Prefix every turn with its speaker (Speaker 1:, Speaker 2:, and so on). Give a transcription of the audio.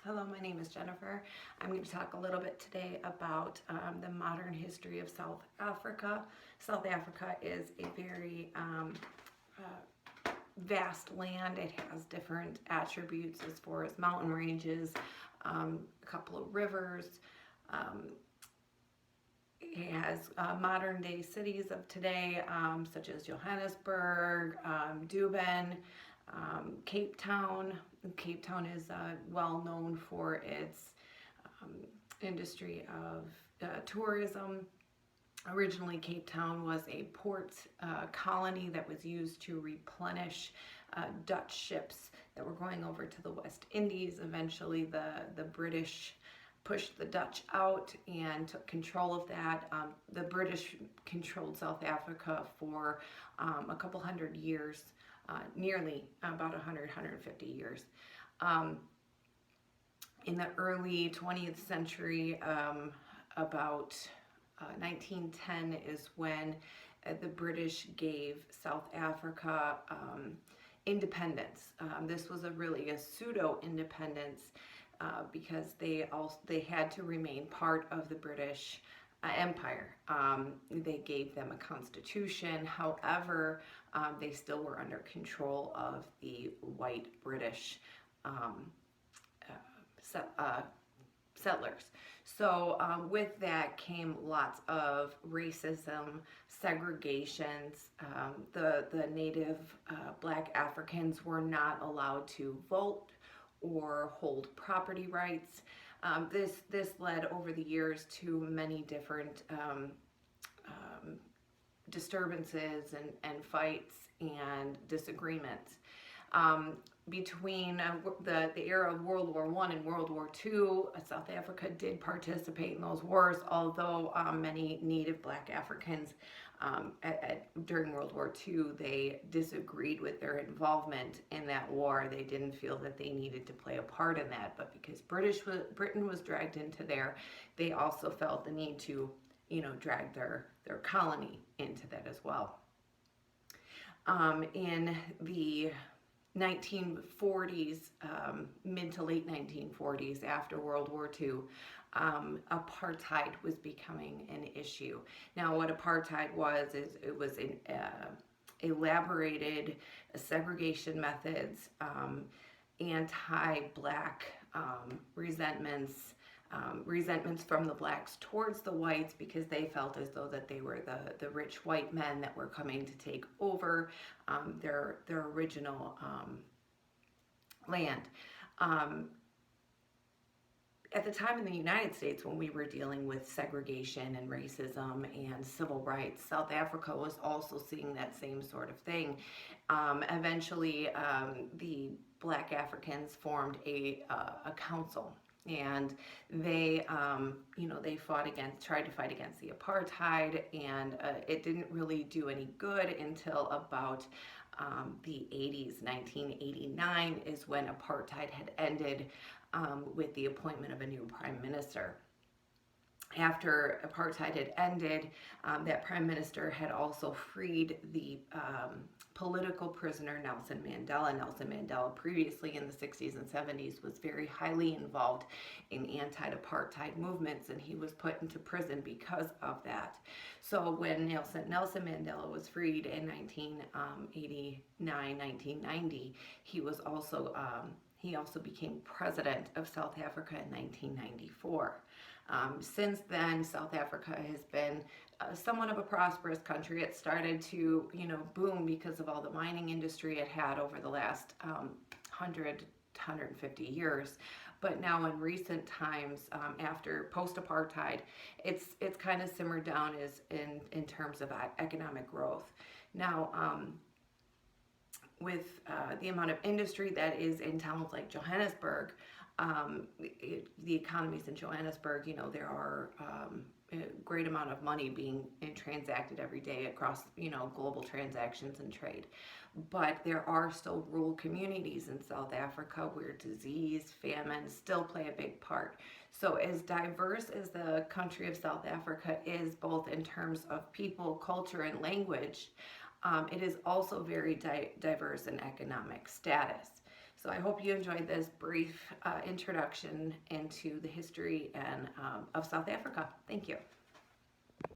Speaker 1: Hello, my name is Jennifer. I'm going to talk a little bit today about the modern history of South Africa. South Africa is a very vast land. It has different attributes as far as mountain ranges, a couple of rivers. It has modern day cities of today, such as Johannesburg, Durban, Cape Town. Cape Town is well known for its industry of tourism. Originally, Cape Town was a port colony that was used to replenish Dutch ships that were going over to the West Indies. Eventually, the British pushed the Dutch out and took control of that. The British controlled South Africa for a couple hundred years, nearly about 150 years. In the early 20th century, about 1910 is when the British gave South Africa independence. This was really a pseudo-independence because they had to remain part of the British Empire. They gave them a constitution. However, they still were under control of the white British settlers. So with that came lots of racism, segregations. The native black Africans were not allowed to vote or hold property rights. This led over the years to many different disturbances and fights and disagreements. Between the era of World War I and World War II, South Africa did participate in those wars, although many native black Africans during World War II, they disagreed with their involvement in that war. They didn't feel that they needed to play a part in that, but because Britain was dragged into there, they also felt the need to, drag their colony into that as well. In the 1940s, mid to late 1940s, after World War II, apartheid was becoming an issue. Now, what apartheid was is it was elaborated segregation methods, anti-black resentments from the blacks towards the whites because they felt as though that they were the rich white men that were coming to take over their original land. At the time in the United States, when we were dealing with segregation and racism and civil rights, South Africa was also seeing that same sort of thing. Eventually, the black Africans formed a council. And they, tried to fight against the apartheid, and it didn't really do any good until about the 80s. 1989 is when apartheid had ended with the appointment of a new prime minister. After apartheid had ended, that prime minister had also freed the political prisoner Nelson Mandela. Nelson Mandela previously in the 60s and 70s was very highly involved in anti-apartheid movements, and he was put into prison because of that. So when Nelson Mandela was freed in 1989, 1990, he also became president of South Africa in 1994. Since then, South Africa has been somewhat of a prosperous country. It started to, boom because of all the mining industry it had over the last 150 years. But now in recent times, after post-apartheid, it's kind of simmered down in terms of economic growth. Now, with the amount of industry that is in towns like Johannesburg, the economies in Johannesburg, there are a great amount of money being transacted every day across, global transactions and trade. But there are still rural communities in South Africa where disease, famine still play a big part. So as diverse as the country of South Africa is, both in terms of people, culture, and language, it is also very diverse in economic status. So I hope you enjoyed this brief introduction into the history and of South Africa. Thank you.